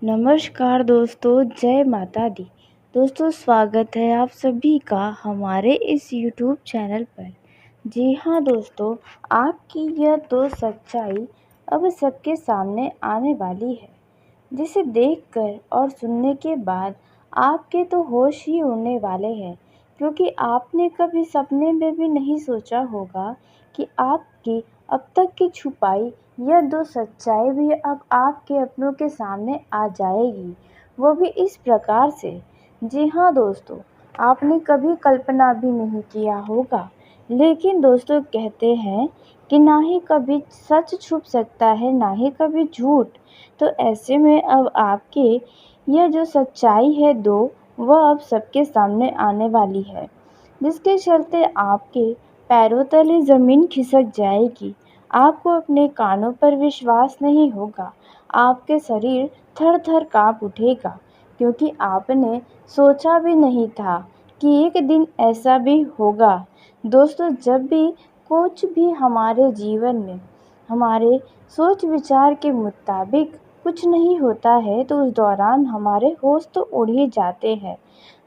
नमस्कार दोस्तों, जय माता दी। दोस्तों, स्वागत है आप सभी का हमारे इस यूट्यूब चैनल पर। जी हाँ दोस्तों, आपकी यह दो सच्चाई अब सबके सामने आने वाली है, जिसे देखकर और सुनने के बाद आपके तो होश ही उड़ने वाले हैं, क्योंकि आपने कभी सपने में भी नहीं सोचा होगा कि आपकी अब तक की छुपाई यह दो सच्चाई भी अब आपके अपनों के सामने आ जाएगी, वो भी इस प्रकार से। जी हाँ दोस्तों, आपने कभी कल्पना भी नहीं किया होगा, लेकिन दोस्तों कहते हैं कि ना ही कभी सच छुप सकता है, ना ही कभी झूठ। तो ऐसे में अब आपके यह जो सच्चाई है दो, वह अब सबके सामने आने वाली है, जिसके चलते आपके पैरों तले ज़मीन खिसक जाएगी। आपको अपने कानों पर विश्वास नहीं होगा, आपके शरीर थर थर काँप उठेगा, क्योंकि आपने सोचा भी नहीं था कि एक दिन ऐसा भी होगा। दोस्तों, जब भी कुछ भी हमारे जीवन में हमारे सोच विचार के मुताबिक कुछ नहीं होता है, तो उस दौरान हमारे होश तो उड़ ही जाते हैं।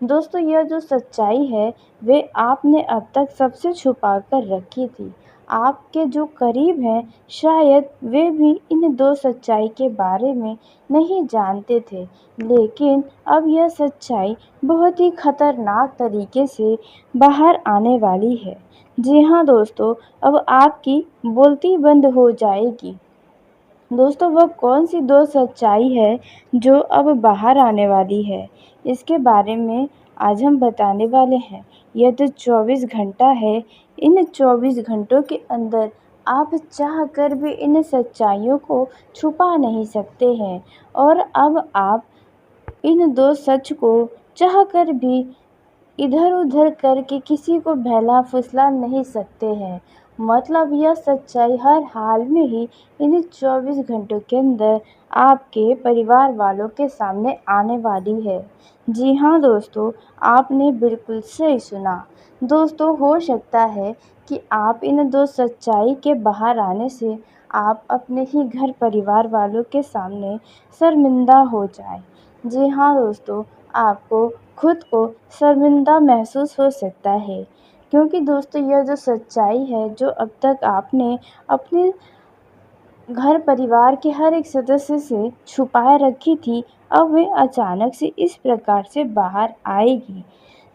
दोस्तों, यह जो सच्चाई है वे आपने अब तक सबसे छुपा कर रखी थी। आपके जो करीब हैं शायद वे भी इन दो सच्चाई के बारे में नहीं जानते थे, लेकिन अब यह सच्चाई बहुत ही खतरनाक तरीके से बाहर आने वाली है। जी हाँ दोस्तों, अब आपकी बोलती बंद हो जाएगी। दोस्तों, वह कौन सी दो सच्चाई है जो अब बाहर आने वाली है, इसके बारे में आज हम बताने वाले हैं। यह जो 24 घंटा है, इन 24 घंटों के अंदर आप चाह कर भी इन सच्चाइयों को छुपा नहीं सकते हैं, और अब आप इन दो सच को चाह कर भी इधर-उधर करके किसी को बहला-फुसला नहीं सकते हैं। मतलब यह सच्चाई हर हाल में ही इन 24 घंटों के अंदर आपके परिवार वालों के सामने आने वाली है। जी हाँ दोस्तों, आपने बिल्कुल सही सुना। दोस्तों, हो सकता है कि आप इन दो सच्चाई के बाहर आने से आप अपने ही घर परिवार वालों के सामने शर्मिंदा हो जाएँ। जी हाँ दोस्तों, आपको खुद को शर्मिंदा महसूस हो सकता है, क्योंकि दोस्तों यह जो सच्चाई है जो अब तक आपने अपने घर परिवार के हर एक सदस्य से छुपाए रखी थी, अब वे अचानक से इस प्रकार से बाहर आएगी,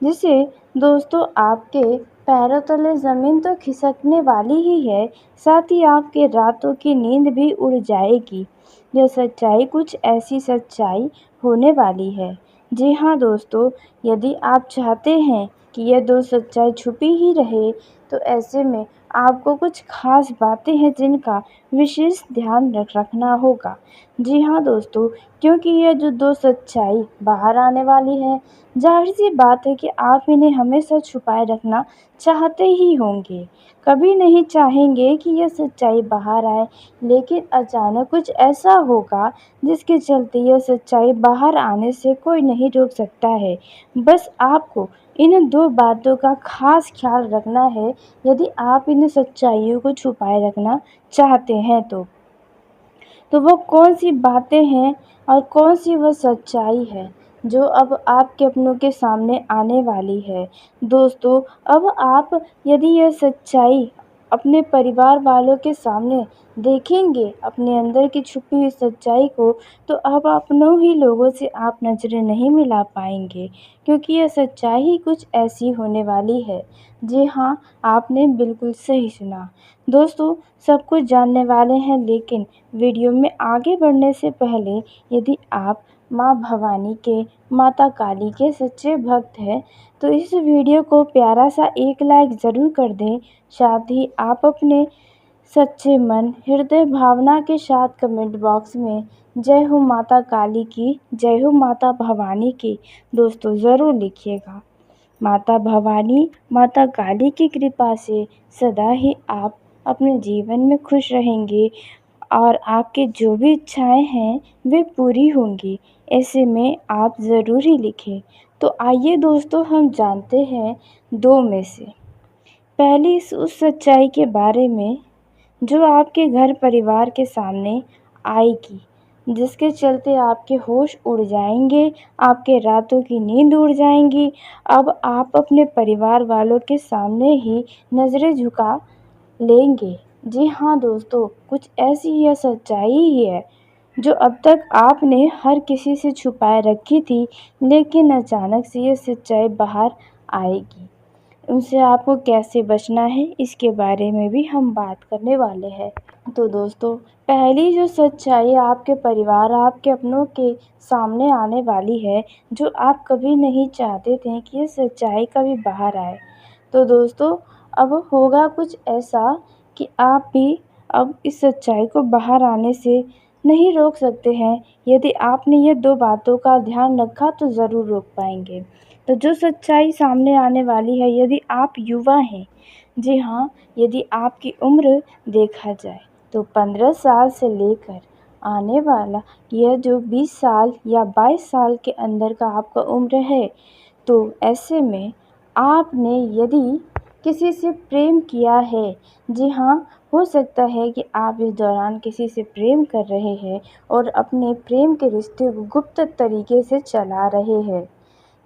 जिससे दोस्तों आपके पैरों तले ज़मीन तो खिसकने वाली ही है, साथ ही आपके रातों की नींद भी उड़ जाएगी। यह सच्चाई कुछ ऐसी सच्चाई होने वाली है। जी हाँ दोस्तों, यदि आप चाहते हैं कि यह दो सच्चाई छुपी ही रहे, तो ऐसे में आपको कुछ ख़ास बातें हैं जिनका विशेष ध्यान रखना होगा। जी हाँ दोस्तों, क्योंकि यह जो दो सच्चाई बाहर आने वाली है, ज़ाहिर-सी बात है कि आप इन्हें हमेशा छुपाए रखना चाहते ही होंगे। कभी नहीं चाहेंगे कि यह सच्चाई बाहर आए, लेकिन अचानक कुछ ऐसा होगा जिसके चलते यह सच्चाई बाहर आने से कोई नहीं रोक सकता है। बस आपको इन दो बातों का ख़ास ख़्याल रखना है, यदि आप इन सच्चाइयों को छुपाए रखना चाहते हैं तो। तो वो कौन-सी बातें हैं और कौन-सी वह सच्चाई है जो अब आपके अपनों के सामने आने वाली है। दोस्तों, अब आप यदि यह सच्चाई अपने परिवार वालों के सामने देखेंगे, अपने अंदर की छुपी हुई सच्चाई को, तो अब अपनों ही लोगों से आप नज़रें नहीं मिला पाएँगे, क्योंकि यह सच्चाई ही कुछ ऐसी होने वाली है। जी हाँ, आपने बिल्कुल सही सुना। दोस्तों, सब कुछ जानने वाले हैं, लेकिन वीडियो में आगे बढ़ने से पहले यदि आप माँ भवानी के, माता काली के सच्चे भक्त हैं, तो इस वीडियो को प्यारा सा एक लाइक ज़रूर कर दें। साथ ही आप अपने सच्चे मन, हृदय भावना के साथ कमेंट बॉक्स में जय हो माता काली की, जय हो माता भवानी की दोस्तों ज़रूर लिखिएगा। माता भवानी, माता काली की कृपा से सदा ही आप अपने जीवन में खुश रहेंगे, और आपकी जो भी इच्छाएं हैं वे पूरी होंगी। ऐसे में आप ज़रूर ही लिखें। तो आइए दोस्तों, हम जानते हैं दो में से पहली उस सच्चाई के बारे में जो आपके घर परिवार के सामने आएगी। जिसके चलते आपके होश उड़ जाएँगे, आपके रातों की नींद उड़ जाएँगी। अब आप अपने परिवार वालों के सामने ही नज़रें झुका लेंगे। जी हाँ दोस्तों, कुछ ऐसी यह सच्चाई ही है जो अब तक आपने हर किसी से छुपाए रखी थी, लेकिन अचानक से ये सच्चाई बाहर आएगी। उनसे आपको कैसे बचना है, इसके बारे में भी हम बात करने वाले हैं। तो दोस्तों, पहली जो सच्चाई आपके परिवार, आपके अपनों के सामने आने वाली है, जो आप कभी नहीं चाहते थे कि ये सच्चाई कभी बाहर आए। तो दोस्तों, अब होगा कुछ ऐसा कि आप भी अब इस सच्चाई को बाहर आने से नहीं रोक सकते हैं। यदि आपने ये 2 बातों का ध्यान रखा तो ज़रूर रोक पाएँगे। तो जो सच्चाई सामने आने वाली है, यदि आप युवा हैं, जी हाँ, यदि आपकी उम्र देखा जाए तो 15 साल से लेकर आने वाला यह जो 20 साल या 22 साल के अंदर का आपका उम्र है, तो ऐसे में आपने यदि किसी से प्रेम किया है, जी हाँ, हो सकता है कि आप इस दौरान किसी से प्रेम कर रहे हैं और अपने प्रेम के रिश्ते को गुप्त तरीके से चला रहे हैं।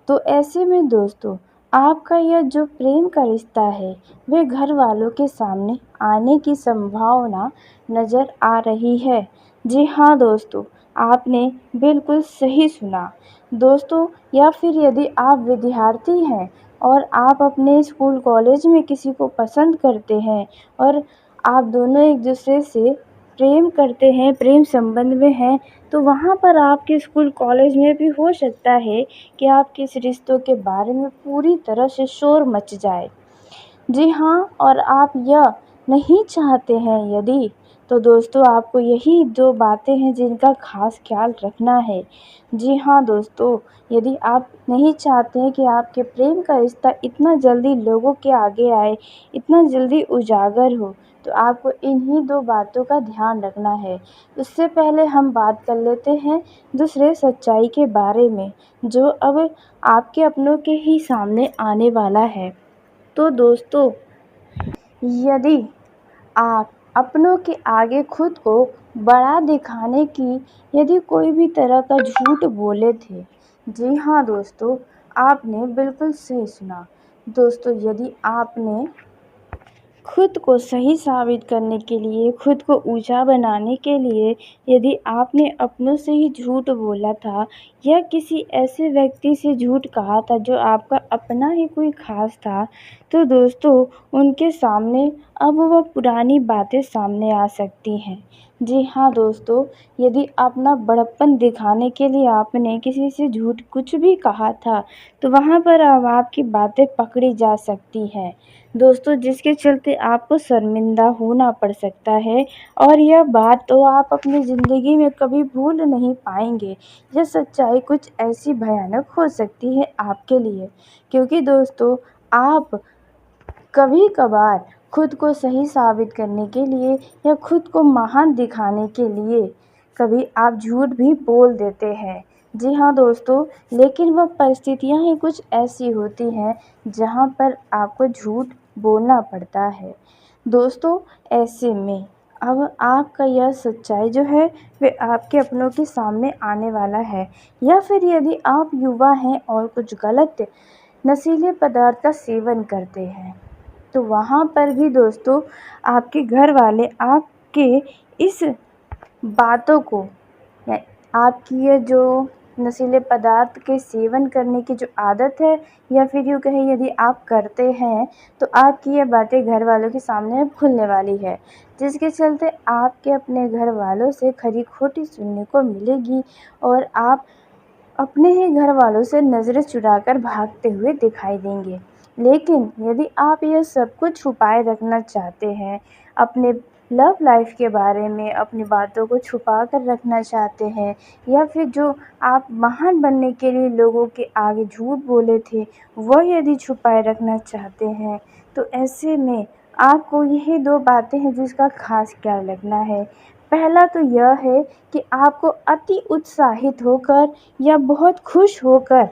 तो ऐसे में दोस्तों, आपका यह जो प्रेम का रिश्ता है, वह घर वालों के सामने आने की संभावना नज़र आ रही है। जी हाँ दोस्तों, आपने बिल्कुल सही सुना। दोस्तों, या फिर यदि आप विद्यार्थी हैं और आप अपने स्कूल कॉलेज में किसी को पसंद करते हैं और आप दोनों एक-दूसरे से प्रेम करते हैं, प्रेम संबंध में हैं, तो वहाँ पर आपके स्कूल कॉलेज में भी हो सकता है कि आपके इस रिश्तों के बारे में पूरी तरह से शोर मच जाए। जी हाँ, और आप यह नहीं चाहते हैं यदि, तो दोस्तों आपको यही 2 बातें हैं जिनका ख़ास ख़्याल रखना है। जी हाँ दोस्तों, यदि आप नहीं चाहते हैं कि आपके प्रेम का रिश्ता इतना जल्दी लोगों के आगे आए, इतना जल्दी उजागर हो, तो आपको इन्हीं 2 बातों का ध्यान रखना है। उससे पहले हम बात कर लेते हैं दूसरे सच्चाई के बारे में, जो अब आपके अपनों के ही सामने आने वाला है। तो दोस्तों, यदि आप अपनों के आगे खुद को बड़ा दिखाने की यदि कोई भी तरह का झूठ बोले थे, जी हाँ दोस्तों, आपने बिल्कुल सही सुना। दोस्तों, यदि आपने खुद को सही साबित करने के लिए, खुद को ऊँचा बनाने के लिए यदि आपने अपनों से ही झूठ बोला था या किसी ऐसे व्यक्ति से झूठ कहा था जो आपका अपना ही कोई ख़ास था, तो दोस्तों उनके सामने अब वह पुरानी बातें सामने आ सकती हैं। जी हाँ दोस्तों, यदि अपना बड़प्पन दिखाने के लिए आपने किसी से झूठ कुछ भी कहा था, तो वहाँ पर अब आपकी बातें पकड़ी जा सकती हैं। दोस्तों, जिसके चलते आपको शर्मिंदा होना पड़ सकता है और यह बात तो आप अपनी ज़िंदगी में कभी भूल नहीं पाएँगे। यह सच्चाई कुछ ऐसी भयानक हो सकती है आपके लिए, क्योंकि दोस्तों आप कभी-कभार खुद को सही साबित करने के लिए या खुद को महान दिखाने के लिए कभी आप झूठ भी बोल देते हैं। जी हाँ दोस्तों, लेकिन वह परिस्थितियाँ ही कुछ ऐसी होती हैं जहाँ पर आपको झूठ बोलना पड़ता है। दोस्तों, ऐसे में अब आपका यह सच्चाई जो है वह आपके अपनों के सामने आने वाला है, या फिर यदि आप युवा हैं और कुछ गलत नशीले पदार्थ का सेवन करते हैं, तो वहाँ पर भी दोस्तों आपके घर वाले आपके इस बातों को या आपकी ये जो नशीले पदार्थ के सेवन करने की जो आदत है, या फिर यूँ कहें यदि आप करते हैं, तो आपकी ये बातें घर वालों के सामने अब खुलने वाली है, जिसके चलते आपके अपने घर वालों से खरी-खोटी सुनने को मिलेगी और आप अपने ही घर वालों से नज़रें चुराकर भागते हुए दिखाई देंगे। लेकिन यदि आप यह सब कुछ छुपाए रखना चाहते हैं, अपने लव लाइफ़ के बारे में अपनी बातों को छुपा कर रखना चाहते हैं, या फिर जो आप महान बनने के लिए लोगों के आगे झूठ बोले थे, वह यदि छुपाए रखना चाहते हैं, तो ऐसे में आपको यही 2 बातें हैं जिसका ख़ास ख़्याल रखना है। पहला तो यह है कि आपको अति उत्साहित होकर या बहुत खुश होकर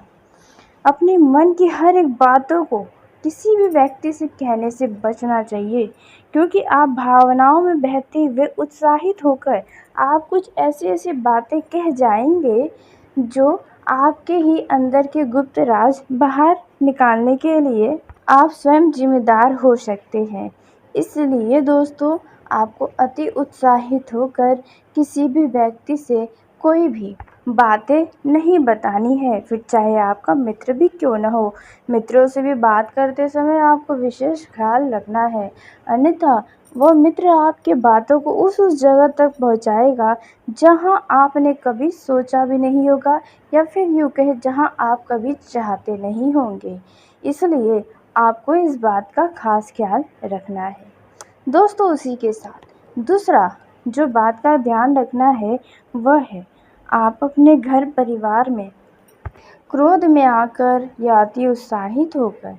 अपने मन की हर एक बातों को किसी भी व्यक्ति से कहने से बचना चाहिए, क्योंकि आप भावनाओं में बहते हुए उत्साहित होकर आप कुछ ऐसी-ऐसी बातें कह जाएँगे, जो आपके ही अंदर के गुप्त राज बाहर निकालने के लिए आप स्वयं ज़िम्मेदार हो सकते हैं। इसलिए दोस्तों, आपको अति उत्साहित होकर किसी भी व्यक्ति से कोई भी बातें नहीं बतानी है, फिर चाहे आपका मित्र भी क्यों न हो। मित्रों से भी बात करते समय आपको विशेष ख़्याल रखना है, अन्यथा वह मित्र आपकी बातों को उस जगह तक पहुँचाएगा जहाँ आपने कभी सोचा भी नहीं होगा, या फिर यूँ कहें जहाँ आप कभी चाहते नहीं होंगे। इसलिए आपको इस बात का ख़ास ख़्याल रखना है। दोस्तों, उसी के साथ दूसरा जो बात का ध्यान रखना है, वह है आप अपने घर परिवार में क्रोध में आकर या अति उत्साहित होकर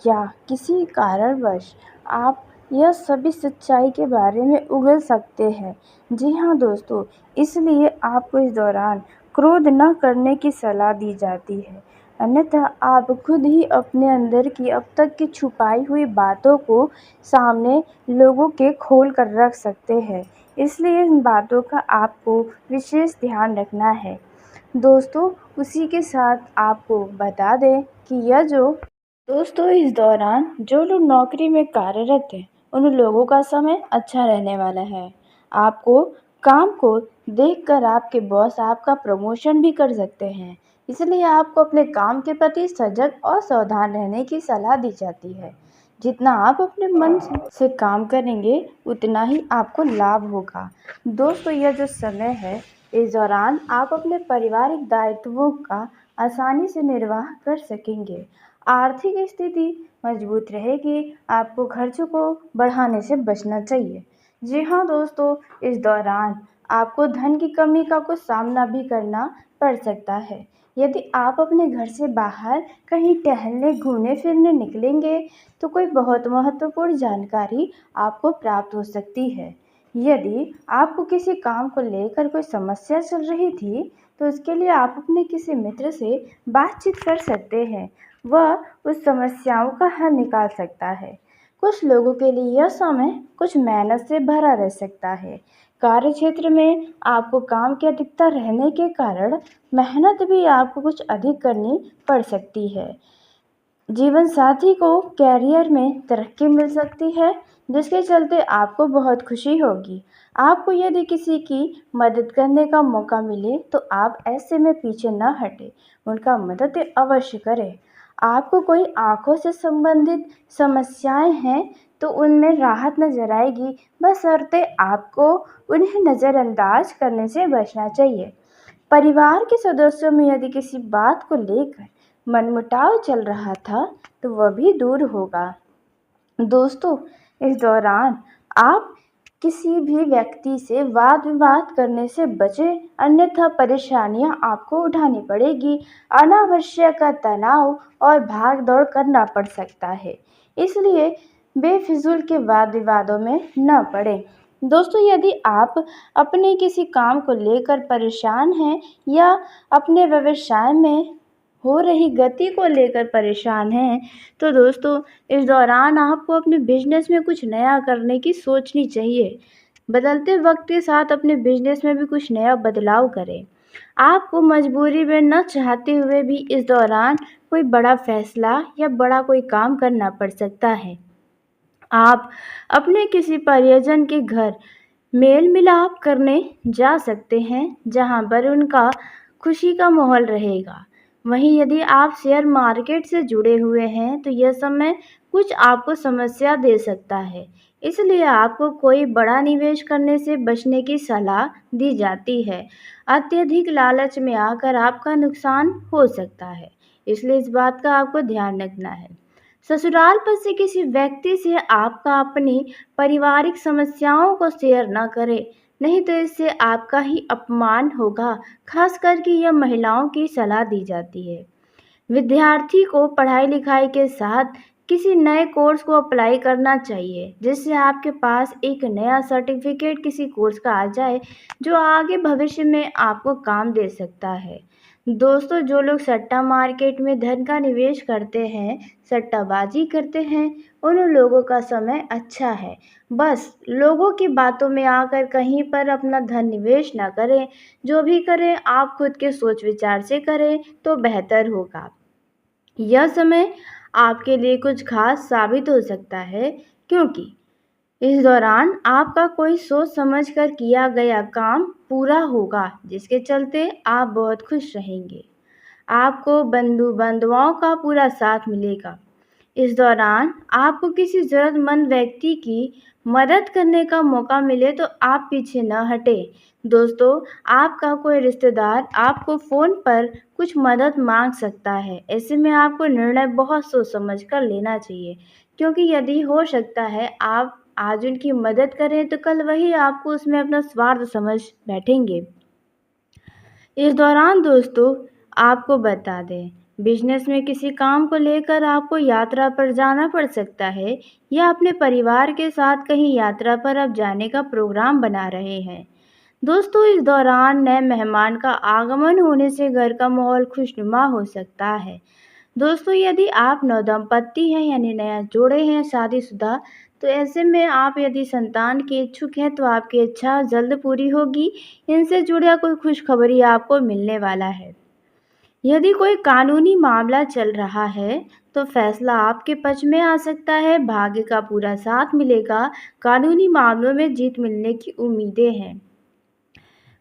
या किसी कारणवश आप यह सभी सच्चाई के बारे में उगल सकते हैं। जी हाँ दोस्तों, इसलिए आपको इस दौरान क्रोध न करने की सलाह दी जाती है, अन्यथा आप खुद ही अपने अंदर की अब तक की छुपाई हुई बातों को सामने लोगों के खोल कर रख सकते हैं। इसलिए इन बातों का आपको विशेष ध्यान रखना है। दोस्तों, उसी के साथ आपको बता दें कि यह जो दोस्तों इस दौरान जो लोग नौकरी में कार्यरत हैं, उन लोगों का समय अच्छा रहने वाला है। आपको काम को देखकर आपके बॉस आपका प्रमोशन भी कर सकते हैं। इसलिए आपको अपने काम के प्रति सजग और सावधान रहने की सलाह दी जाती है। जितना आप अपने मन से काम करेंगे, उतना ही आपको लाभ होगा। दोस्तों, यह जो समय है, इस दौरान आप अपने पारिवारिक दायित्वों का आसानी से निर्वाह कर सकेंगे। आर्थिक स्थिति मजबूत रहेगी, आपको खर्चों को बढ़ाने से बचना चाहिए। जी हाँ दोस्तों, इस दौरान आपको धन की कमी का कुछ सामना भी करना पड़ सकता है। यदि आप अपने घर से बाहर कहीं टहलने, घूमने फिरने निकलेंगे, तो कोई बहुत महत्वपूर्ण जानकारी आपको प्राप्त हो सकती है। यदि आपको किसी काम को लेकर कोई समस्या चल रही थी, तो उसके लिए आप अपने किसी मित्र से बातचीत कर सकते हैं। वह उस समस्याओं का हल निकाल सकता है। कुछ लोगों के लिए यह समय कुछ मेहनत से भरा रह सकता है। कार्यक्षेत्र में आपको काम की अधिकता रहने के कारण मेहनत भी आपको कुछ अधिक करनी पड़ सकती है। जीवन साथी को कैरियर में तरक्की मिल सकती है, जिसके चलते आपको बहुत खुशी होगी। आपको यदि किसी की मदद करने का मौका मिले, तो आप ऐसे में पीछे न हटें, उनका मदद अवश्य करें। आपको कोई आँखों से संबंधित समस्याएं हैं, तो उनमें राहत नज़र आएगी, बशर्ते आपको उन्हें नज़रअंदाज करने से बचना चाहिए। परिवार के सदस्यों में यदि किसी बात को लेकर मनमुटाव चल रहा था, तो वह भी दूर होगा। दोस्तों, इस दौरान आप किसी भी व्यक्ति से वाद विवाद करने से बचें, अन्यथा परेशानियां आपको उठानी पड़ेगी। अनावश्यक तनाव और भाग दौड़ करना पड़ सकता है, इसलिए बेफिजूल के वाद विवादों में न पड़ें। दोस्तों, यदि आप अपने किसी काम को लेकर परेशान हैं या अपने व्यवसाय में हो रही गति को लेकर परेशान हैं, तो दोस्तों इस दौरान आपको अपने बिजनेस में कुछ नया करने की सोचनी चाहिए। बदलते वक्त के साथ अपने बिजनेस में भी कुछ नया बदलाव करें। आपको मजबूरी में न चाहते हुए भी इस दौरान कोई बड़ा फैसला या बड़ा कोई काम करना पड़ सकता है। आप अपने किसी परिजन के घर मेल मिलाप करने जा सकते हैं, जहां पर उनका खुशी का माहौल रहेगा। वहीं यदि आप शेयर मार्केट से जुड़े हुए हैं, तो यह समय कुछ आपको समस्या दे सकता है। इसलिए आपको कोई बड़ा निवेश करने से बचने की सलाह दी जाती है। अत्यधिक लालच में आकर आपका नुकसान हो सकता है, इसलिए इस बात का आपको ध्यान रखना है। ससुराल पर से किसी व्यक्ति से आपका अपनी पारिवारिक समस्याओं को शेयर न करें, नहीं तो इससे आपका ही अपमान होगा। खास करके यह महिलाओं की सलाह दी जाती है। विद्यार्थी को पढ़ाई लिखाई के साथ किसी नए कोर्स को अप्लाई करना चाहिए, जिससे आपके पास एक नया सर्टिफिकेट किसी कोर्स का आ जाए जो आगे भविष्य में आपको काम दे सकता है। दोस्तों, जो लोग सट्टा मार्केट में धन का निवेश करते हैं, सट्टाबाजी करते हैं, उन लोगों का समय अच्छा है। बस लोगों की बातों में आकर कहीं पर अपना धन निवेश ना करें। जो भी करें आप खुद के सोच विचार से करें तो बेहतर होगा। यह समय आपके लिए कुछ खास साबित हो सकता है, क्योंकि इस दौरान आपका कोई सोच समझ कर किया गया काम पूरा होगा, जिसके चलते आप बहुत खुश रहेंगे। आपको बंधुओं का पूरा साथ मिलेगा। इस दौरान आपको किसी ज़रूरतमंद व्यक्ति की मदद करने का मौका मिले तो आप पीछे न हटें। दोस्तों, आपका कोई रिश्तेदार आपको फ़ोन पर कुछ मदद माँग सकता है। ऐसे में आपको निर्णय बहुत सोच समझ कर लेना चाहिए, क्योंकि यदि हो सकता है आप आज उनकी मदद करें तो कल वही आपको उसमें अपना स्वार्थ समझ बैठेंगे। इस दौरान दोस्तों, आपको बता दें, बिजनेस में किसी काम को लेकर आपको यात्रा पर जाना पड़ सकता है, या अपने परिवार के साथ कहीं यात्रा पर आप जाने का प्रोग्राम बना रहे हैं। दोस्तों, इस दौरान नए मेहमान का आगमन होने से घर का माहौल खुशनुमा हो सकता है। दोस्तों, यदि आप नवदंपति हैं यानी नया जोड़े हैं शादीशुदा, तो ऐसे में आप यदि संतान के इच्छुक हैं तो आपकी इच्छा जल्द पूरी होगी। इनसे जुड़ा कोई खुशखबरी आपको मिलने वाला है। यदि कोई कानूनी मामला चल रहा है तो फैसला आपके पक्ष में आ सकता है। भाग्य का पूरा साथ मिलेगा। कानूनी मामलों में जीत मिलने की उम्मीदें हैं।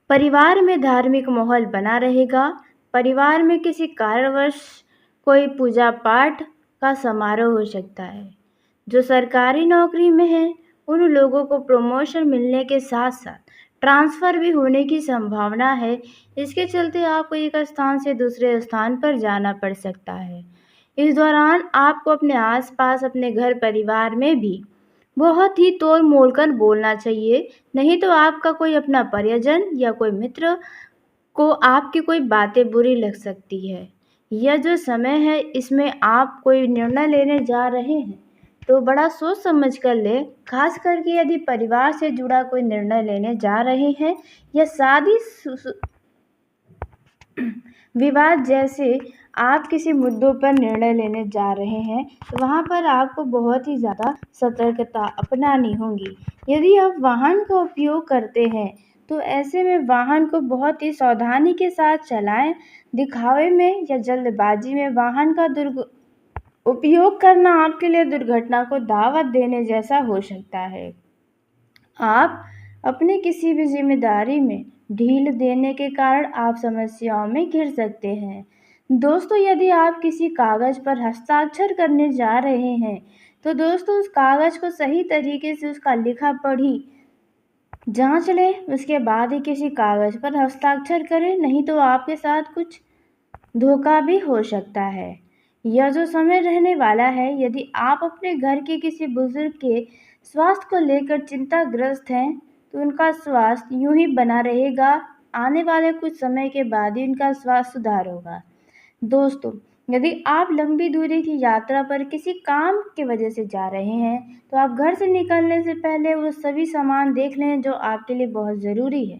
परिवार में धार्मिक माहौल बना रहेगा। परिवार में किसी कारणवश कोई पूजा पाठ का समारोह हो सकता है। जो सरकारी नौकरी में हैं, उन लोगों को प्रमोशन मिलने के साथ साथ ट्रांसफ़र भी होने की संभावना है। इसके चलते आपको एक स्थान से दूसरे स्थान पर जाना पड़ सकता है। इस दौरान आपको अपने आस-पास अपने घर परिवार में भी बहुत ही तोल-मोल कर बोलना चाहिए, नहीं तो आपका कोई अपना परिजन या कोई मित्र को आपकी कोई बातें बुरी लग सकती है। यह जो समय है, इसमें आप कोई निर्णय लेने जा रहे हैं तो बड़ा सोच समझ कर लें, खास करके यदि परिवार से जुड़ा कोई निर्णय लेने जा रहे हैं या शादी विवाद जैसे आप किसी मुद्दों पर निर्णय लेने जा रहे हैं, तो वहाँ पर आपको बहुत ही ज़्यादा सतर्कता अपनानी होगी। यदि आप वाहन का उपयोग करते हैं, तो ऐसे में वाहन को बहुत ही सावधानी के साथ चलाएँ। दिखावे में या जल्दबाजी में वाहन का उपयोग करना आपके लिए दुर्घटना को दावत देने जैसा हो सकता है। आप अपनी किसी भी ज़िम्मेदारी में ढील देने के कारण आप समस्याओं में घिर सकते हैं। दोस्तों, यदि आप किसी कागज़ पर हस्ताक्षर करने जा रहे हैं, तो दोस्तों उस कागज़ को सही तरीके से उसका लिखा-पढ़ी जाँच लें, उसके बाद ही किसी कागज़ पर हस्ताक्षर करें, नहीं तो आपके साथ कुछ धोखा भी हो सकता है। यह जो समय रहने वाला है, यदि आप अपने घर के किसी बुजुर्ग के स्वास्थ्य को लेकर चिंताग्रस्त हैं, तो उनका स्वास्थ्य यूं ही बना रहेगा। आने वाले कुछ समय के बाद ही उनका स्वास्थ्य सुधार होगा। दोस्तों, यदि आप लंबी दूरी की यात्रा पर किसी काम की वजह से जा रहे हैं, तो आप घर से निकलने से पहले वो सभी सामान देख लें जो आपके लिए बहुत ज़रूरी है।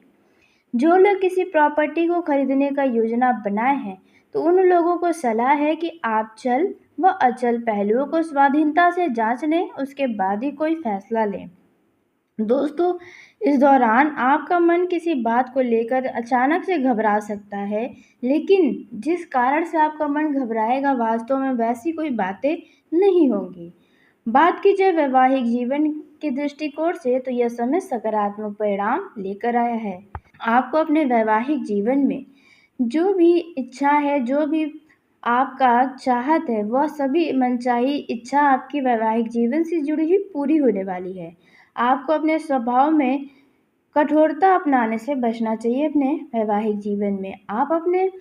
जो लोग किसी प्रॉपर्टी को खरीदने का योजना बनाए हैं, तो उन लोगों को सलाह है कि आप चल व अचल पहलुओं को स्वाधीनता से जांच लें, उसके बाद ही कोई फैसला लें। दोस्तों, इस दौरान आपका मन किसी बात को लेकर अचानक से घबरा सकता है, लेकिन जिस कारण से आपका मन घबराएगा वास्तव में वैसी कोई बातें नहीं होंगी। बात की जाए वैवाहिक जीवन के दृष्टिकोण से, तो यह समय सकारात्मक परिणाम लेकर आया है। आपको अपने वैवाहिक जीवन में जो भी इच्छा है, जो भी आपका चाहत है, वह सभी मनचाही इच्छा आपकी वैवाहिक जीवन से जुड़ी हुई पूरी होने वाली है। आपको अपने स्वभाव में कठोरता अपनाने से बचना चाहिए अपने वैवाहिक जीवन में। आप अपने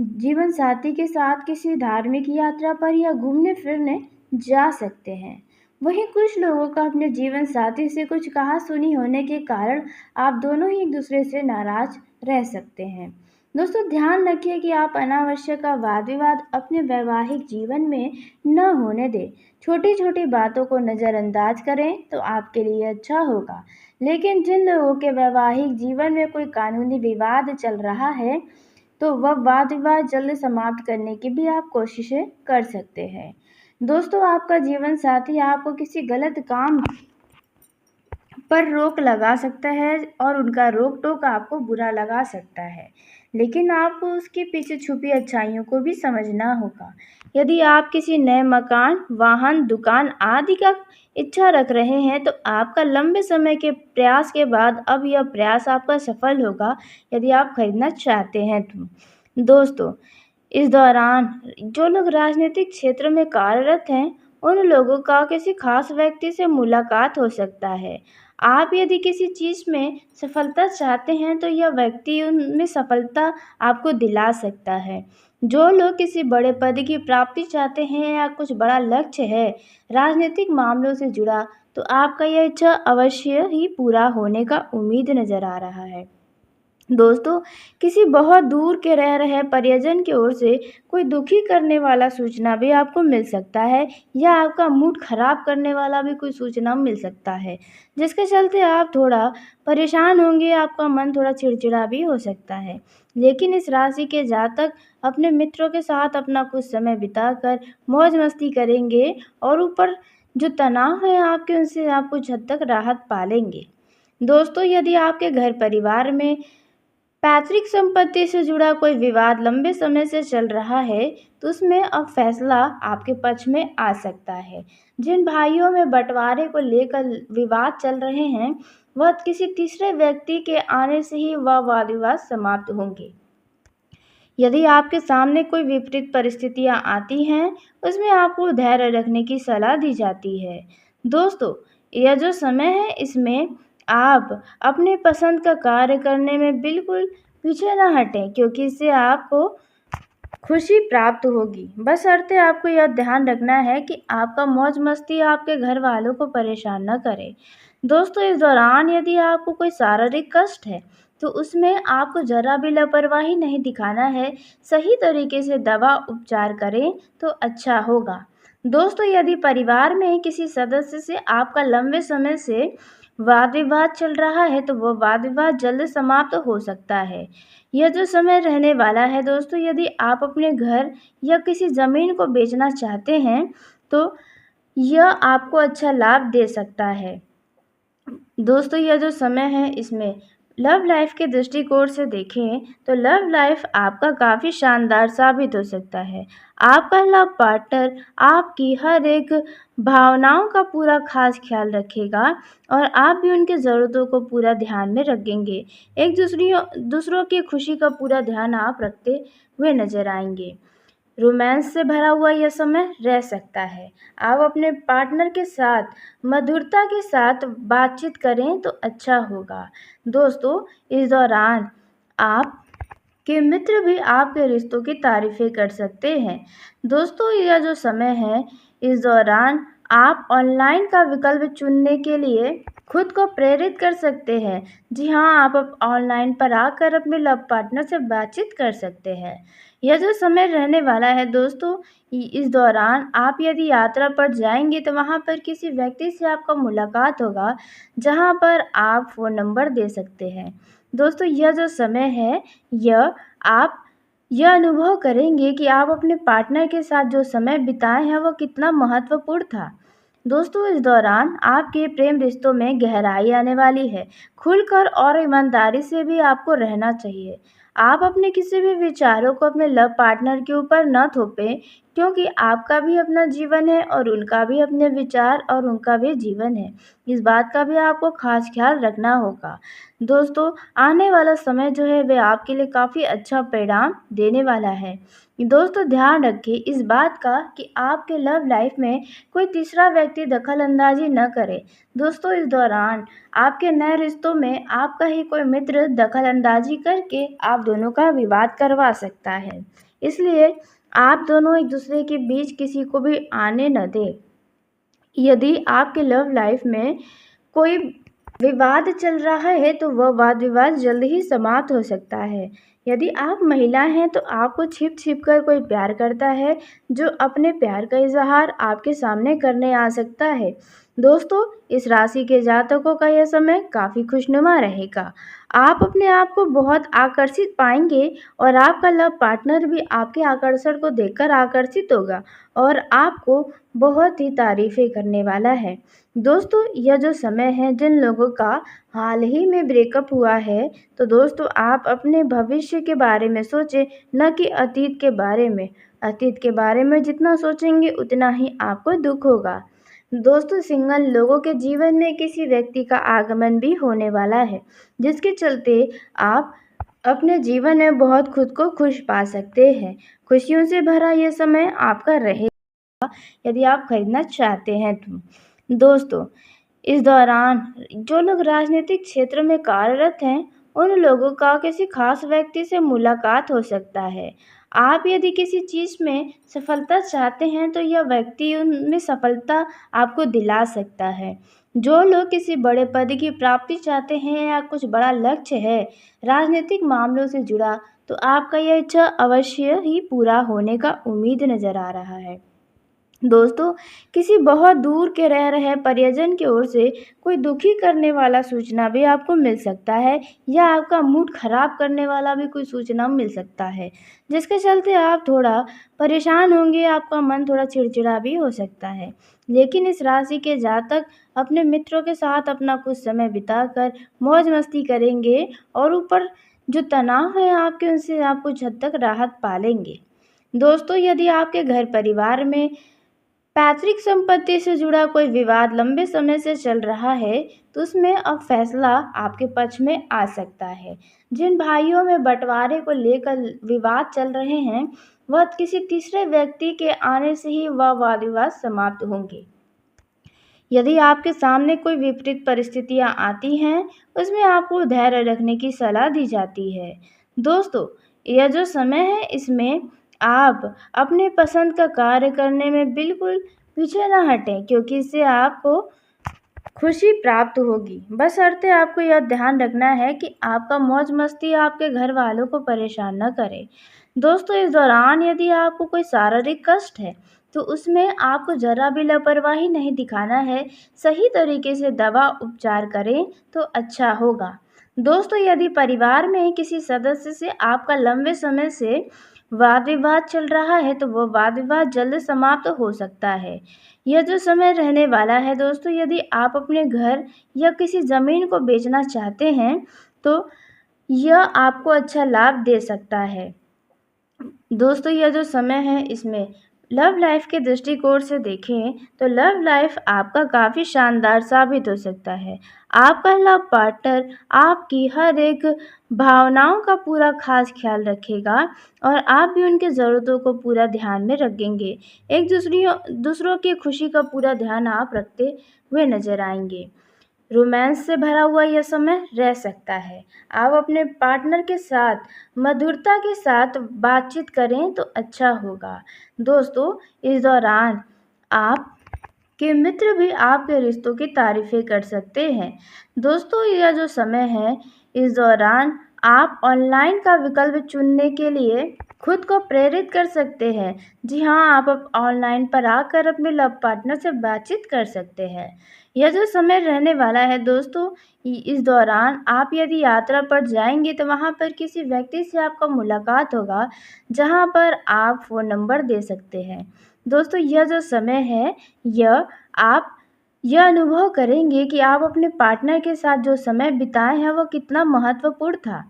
जीवन साथी के साथ किसी धार्मिक यात्रा पर या घूमने-फिरने जा सकते हैं। वहीं कुछ लोगों का अपने जीवन साथी से कुछ कहा-सुनी होने के कारण आप दोनों ही एक-दूसरे से नाराज़ रह सकते हैं। दोस्तों ध्यान रखिए कि आप अनावश्यक का वाद विवाद अपने वैवाहिक जीवन में न होने दें। छोटी छोटी बातों को नज़रअंदाज करें तो आपके लिए अच्छा होगा। लेकिन जिन लोगों के वैवाहिक जीवन में कोई कानूनी विवाद चल रहा है, तो वह वाद विवाद जल्द समाप्त करने की भी आप कोशिशें कर सकते हैं। दोस्तों, आपका जीवन साथी आपको किसी गलत काम पर रोक लगा सकता है और उनका रोक टोक आपको बुरा लगा सकता है, लेकिन आपको उसके पीछे छुपी अच्छाइयों को भी समझना होगा। यदि आप किसी नए मकान, वाहन, दुकान आदि का इच्छा रख रहे हैं, तो आपका लंबे समय के प्रयास के बाद अब यह प्रयास आपका सफल होगा यदि आप खरीदना चाहते हैं तो। दोस्तों, इस दौरान जो लोग राजनीतिक क्षेत्र में कार्यरत हैं, उन लोगों का किसी खास व्यक्ति से मुलाकात हो सकता है। आप यदि किसी चीज़ में सफलता चाहते हैं, तो यह व्यक्ति उनमें सफलता आपको दिला सकता है। जो लोग किसी बड़े पद की प्राप्ति चाहते हैं या कुछ बड़ा लक्ष्य है राजनीतिक मामलों से जुड़ा, तो आपका यह इच्छा अवश्य ही पूरा होने का उम्मीद नज़र आ रहा है। दोस्तों, किसी बहुत दूर के रह रहे परिजन की ओर से कोई दुखी करने वाला सूचना भी आपको मिल सकता है, या आपका मूड खराब करने वाला भी कोई सूचना मिल सकता है, जिसके चलते आप थोड़ा परेशान होंगे, आपका मन थोड़ा चिड़चिड़ा भी हो सकता है। लेकिन इस राशि के जातक अपने मित्रों के साथ अपना कुछ समय बिताकर मौज मस्ती करेंगे और ऊपर जो तनाव है आपके, उनसे आप कुछ हद तक राहत पालेंगे। दोस्तों, यदि आपके घर परिवार में पैतृक संपत्ति से जुड़ा कोई विवाद लंबे समय से चल रहा है, तो उसमें अब फैसला आपके पक्ष में आ सकता है। जिन भाइयों में बंटवारे को लेकर विवाद चल रहे हैं, वह किसी तीसरे व्यक्ति के आने से ही वह वाद विवाद समाप्त होंगे। यदि आपके सामने कोई विपरीत परिस्थितियां आती हैं, उसमें आपको धैर्य रखने की सलाह दी जाती है। दोस्तों, यह जो समय है, इसमें आप अपने पसंद का कार्य करने में बिल्कुल पीछे ना हटें, क्योंकि इससे आपको खुशी प्राप्त होगी। बशर्ते आपको यह ध्यान रखना है कि आपका मौज मस्ती आपके घर वालों को परेशान न करे। दोस्तों, इस दौरान यदि आपको कोई शारीरिक कष्ट है, तो उसमें आपको ज़रा भी लापरवाही नहीं दिखाना है। सही तरीके से दवा उपचार करें तो अच्छा होगा। दोस्तों, यदि परिवार में किसी सदस्य से आपका लंबे समय से वाद विवाद चल रहा है, तो वह वाद विवाद जल्द समाप्त हो सकता है। यह जो समय रहने वाला है दोस्तों, यदि आप अपने घर या किसी ज़मीन को बेचना चाहते हैं, तो यह आपको अच्छा लाभ दे सकता है। दोस्तों, यह जो समय है, इसमें लव लाइफ के दृष्टिकोण से देखें तो लव लाइफ आपका काफ़ी शानदार साबित हो सकता है। आपका लव पार्टनर आपकी हर एक भावनाओं का पूरा खास ख्याल रखेगा और आप भी उनकी ज़रूरतों को पूरा ध्यान में रखेंगे। एक दूसरों की खुशी का पूरा ध्यान आप रखते हुए नजर आएंगे। रोमांस से भरा हुआ यह समय रह सकता है। आप अपने पार्टनर के साथ मधुरता के साथ बातचीत करें तो अच्छा होगा। दोस्तों, इस दौरान आप के मित्र भी आपके रिश्तों की तारीफ़ें कर सकते हैं। दोस्तों, यह जो समय है, इस दौरान आप ऑनलाइन का विकल्प चुनने के लिए खुद को प्रेरित कर सकते हैं। जी हाँ, आप अब ऑनलाइन पर आकर अपने लव पार्टनर से बातचीत कर सकते हैं। यह जो समय रहने वाला है दोस्तों, इस दौरान आप यदि यात्रा पर जाएंगे, तो वहाँ पर किसी व्यक्ति से आपका मुलाकात होगा, जहाँ पर आप फ़ोन नंबर दे सकते हैं। दोस्तों, यह जो समय है, यह आप यह अनुभव करेंगे कि आप अपने पार्टनर के साथ जो समय बिताए हैं, वो कितना महत्वपूर्ण था। दोस्तों, इस दौरान आपके प्रेम रिश्तों में गहराई आने वाली है। खुलकर और ईमानदारी से भी आपको रहना चाहिए। आप अपने किसी भी विचारों को अपने लव पार्टनर के ऊपर न थोपें, क्योंकि आपका भी अपना जीवन है और उनका भी अपने विचार और उनका भी जीवन है। इस बात का भी आपको खास ख्याल रखना होगा। दोस्तों, आने वाला समय जो है, वह आपके लिए काफ़ी अच्छा परिणाम देने वाला है। दोस्तों, ध्यान रखें इस बात का कि आपके लव लाइफ में कोई तीसरा व्यक्ति दखल अंदाजी न करे। दोस्तों, इस दौरान आपके नए रिश्तों में आपका ही कोई मित्र दखल अंदाजी करके आप दोनों का विवाद करवा सकता है। इसलिए आप दोनों एक दूसरे के बीच किसी को भी आने न दें। यदि आपके लव लाइफ में कोई विवाद चल रहा है, तो वह वाद विवाद जल्द ही समाप्त हो सकता है। यदि आप महिला हैं तो आपको छिप छिप कर कोई प्यार करता है जो अपने प्यार का इजहार आपके सामने करने आ सकता है। दोस्तों, इस राशि के जातकों का यह समय काफ़ी खुशनुमा रहेगा। आप अपने आप को बहुत आकर्षित पाएंगे और आपका लव पार्टनर भी आपके आकर्षण को देखकर आकर्षित होगा और आपको बहुत ही तारीफ़ें करने वाला है। दोस्तों, यह जो समय है जिन लोगों का हाल ही में ब्रेकअप हुआ है, तो दोस्तों आप अपने भविष्य के बारे में सोचें, न कि अतीत के बारे में। अतीत के बारे में जितना सोचेंगे उतना ही आपको दुख होगा। दोस्तों, सिंगल लोगों के जीवन में किसी व्यक्ति का आगमन भी होने वाला है, जिसके चलते आप अपने जीवन में बहुत खुद को खुश पा सकते हैं। खुशियों से भरा यह समय आपका रहे यदि आप खरीदना चाहते हैं तो। दोस्तों, इस दौरान जो लोग राजनीतिक क्षेत्र में कार्यरत हैं, उन लोगों का किसी खास व्यक्ति से मुलाकात हो सकता है। आप यदि किसी चीज़ में सफलता चाहते हैं तो यह व्यक्ति उनमें सफलता आपको दिला सकता है। जो लोग किसी बड़े पद की प्राप्ति चाहते हैं या कुछ बड़ा लक्ष्य है राजनीतिक मामलों से जुड़ा, तो आपका यह इच्छा अवश्य ही पूरा होने का उम्मीद नज़र आ रहा है। दोस्तों, किसी बहुत दूर के रह रहे परिजन की ओर से कोई दुखी करने वाला सूचना भी आपको मिल सकता है या आपका मूड खराब करने वाला भी कोई सूचना मिल सकता है, जिसके चलते आप थोड़ा परेशान होंगे, आपका मन थोड़ा चिड़चिड़ा भी हो सकता है। लेकिन इस राशि के जातक अपने मित्रों के साथ अपना कुछ समय बिताकर मौज मस्ती करेंगे और ऊपर जो तनाव है आपके उनसे आप कुछ हद तक राहत पालेंगे। दोस्तों, यदि आपके घर परिवार में पैतृक संपत्ति से जुड़ा कोई विवाद लंबे समय से चल रहा है, तो उसमें अब फैसला आपके पक्ष में आ सकता है। जिन भाइयों में बंटवारे को लेकर विवाद चल रहे हैं, वह किसी तीसरे व्यक्ति के आने से ही वह वाद विवाद समाप्त होंगे। यदि आपके सामने कोई विपरीत परिस्थितियां आती हैं, उसमें आपको धैर्य रखने की सलाह दी जाती है। दोस्तों, यह जो समय है इसमें आप अपने पसंद का कार्य करने में बिल्कुल पीछे ना हटें, क्योंकि इससे आपको खुशी प्राप्त होगी। बशर्ते आपको यह ध्यान रखना है कि आपका मौज मस्ती आपके घर वालों को परेशान न करे। दोस्तों, इस दौरान यदि आपको कोई शारीरिक कष्ट है तो उसमें आपको ज़रा भी लापरवाही नहीं दिखाना है। सही तरीके से दवा उपचार करें तो अच्छा होगा। दोस्तों, यदि परिवार में किसी सदस्य से आपका लंबे समय से वाद विवाद चल रहा है तो वह वाद विवाद जल्द समाप्त हो सकता है। यह जो समय रहने वाला है दोस्तों, यदि आप अपने घर या किसी ज़मीन को बेचना चाहते हैं तो यह आपको अच्छा लाभ दे सकता है। दोस्तों, यह जो समय है इसमें लव लाइफ के दृष्टिकोण से देखें तो लव लाइफ आपका काफ़ी शानदार साबित हो सकता है। आपका लव पार्टनर आपकी हर एक भावनाओं का पूरा खास ख्याल रखेगा और आप भी उनकी ज़रूरतों को पूरा ध्यान में रखेंगे। एक दूसरों की खुशी का पूरा ध्यान आप रखते हुए नजर आएंगे। रोमांस से भरा हुआ यह समय रह सकता है। आप अपने पार्टनर के साथ मधुरता के साथ बातचीत करें तो अच्छा होगा। दोस्तों, इस दौरान आप के मित्र भी आपके रिश्तों की तारीफ़ें कर सकते हैं। दोस्तों, यह जो समय है इस दौरान आप ऑनलाइन का विकल्प चुनने के लिए खुद को प्रेरित कर सकते हैं। जी हाँ, आप अब ऑनलाइन पर आकर अपने लव पार्टनर से बातचीत कर सकते हैं। यह जो समय रहने वाला है दोस्तों, इस दौरान आप यदि यात्रा पर जाएंगे तो वहाँ पर किसी व्यक्ति से आपका मुलाकात होगा, जहाँ पर आप फ़ोन नंबर दे सकते हैं। दोस्तों, यह जो समय है आप यह अनुभव करेंगे कि आप अपने पार्टनर के साथ जो समय बिताए हैं वो कितना महत्वपूर्ण था।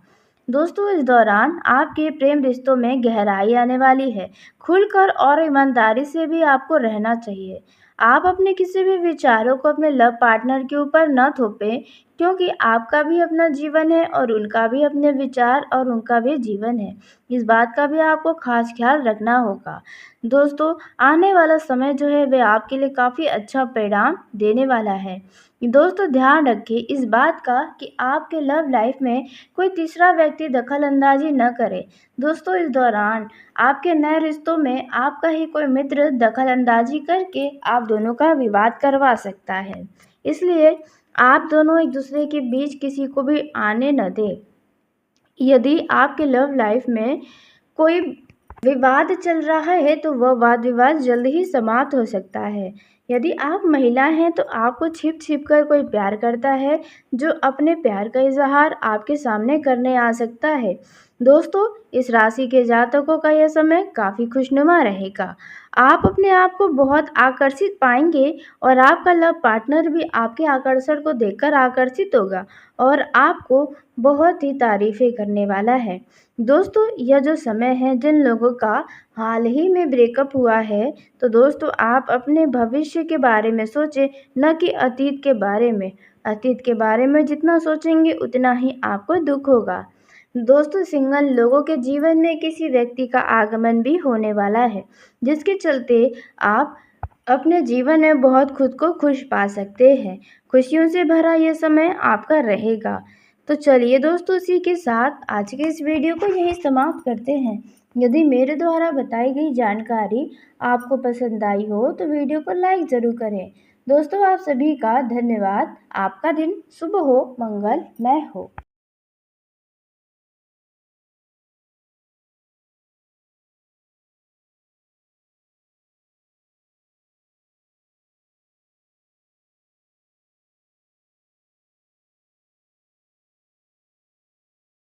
दोस्तों, इस दौरान आपके प्रेम रिश्तों में गहराई आने वाली है। खुलकर और ईमानदारी से भी आपको रहना चाहिए। आप अपने किसी भी विचारों को अपने लव पार्टनर के ऊपर न थोपें, क्योंकि आपका भी अपना जीवन है और उनका भी अपने विचार और उनका भी जीवन है। इस बात का भी आपको खास ख्याल रखना होगा। दोस्तों, आने वाला समय जो है वह आपके लिए काफ़ी अच्छा परिणाम देने वाला है। दोस्तों, ध्यान रखें इस बात का कि आपके लव लाइफ में कोई तीसरा व्यक्ति दखल अंदाजी न करे। दोस्तों, इस दौरान आपके नए रिश्तों में आपका ही कोई मित्र दखल अंदाजी करके आप दोनों का विवाद करवा सकता है। इसलिए आप दोनों एक दूसरे के बीच किसी को भी आने न दें। यदि आपके लव लाइफ में कोई विवाद चल रहा है तो वह वाद विवाद जल्द ही समाप्त हो सकता है। यदि आप महिला हैं तो आपको छिप छिप कर कोई प्यार करता है जो अपने प्यार का इजहार आपके सामने करने आ सकता है। दोस्तों, इस राशि के जातकों का यह समय काफ़ी खुशनुमा रहेगा। आप अपने आप को बहुत आकर्षित पाएंगे और आपका लव पार्टनर भी आपके आकर्षण को देखकर आकर्षित होगा और आपको बहुत ही तारीफ़ें करने वाला है। दोस्तों, यह जो समय है जिन लोगों का हाल ही में ब्रेकअप हुआ है, तो दोस्तों आप अपने भविष्य के बारे में सोचें, न कि अतीत के बारे में। अतीत के बारे में जितना सोचेंगे उतना ही आपको दुःख होगा। दोस्तों, सिंगल लोगों के जीवन में किसी व्यक्ति का आगमन भी होने वाला है, जिसके चलते आप अपने जीवन में बहुत खुद को खुश पा सकते हैं। खुशियों से भरा यह समय आपका रहेगा। तो चलिए दोस्तों, इसी के साथ आज के इस वीडियो को यहीं समाप्त करते हैं। यदि मेरे द्वारा बताई गई जानकारी आपको पसंद आई हो तो वीडियो को लाइक ज़रूर करें। दोस्तों, आप सभी का धन्यवाद। आपका दिन शुभ हो, मंगलमय हो।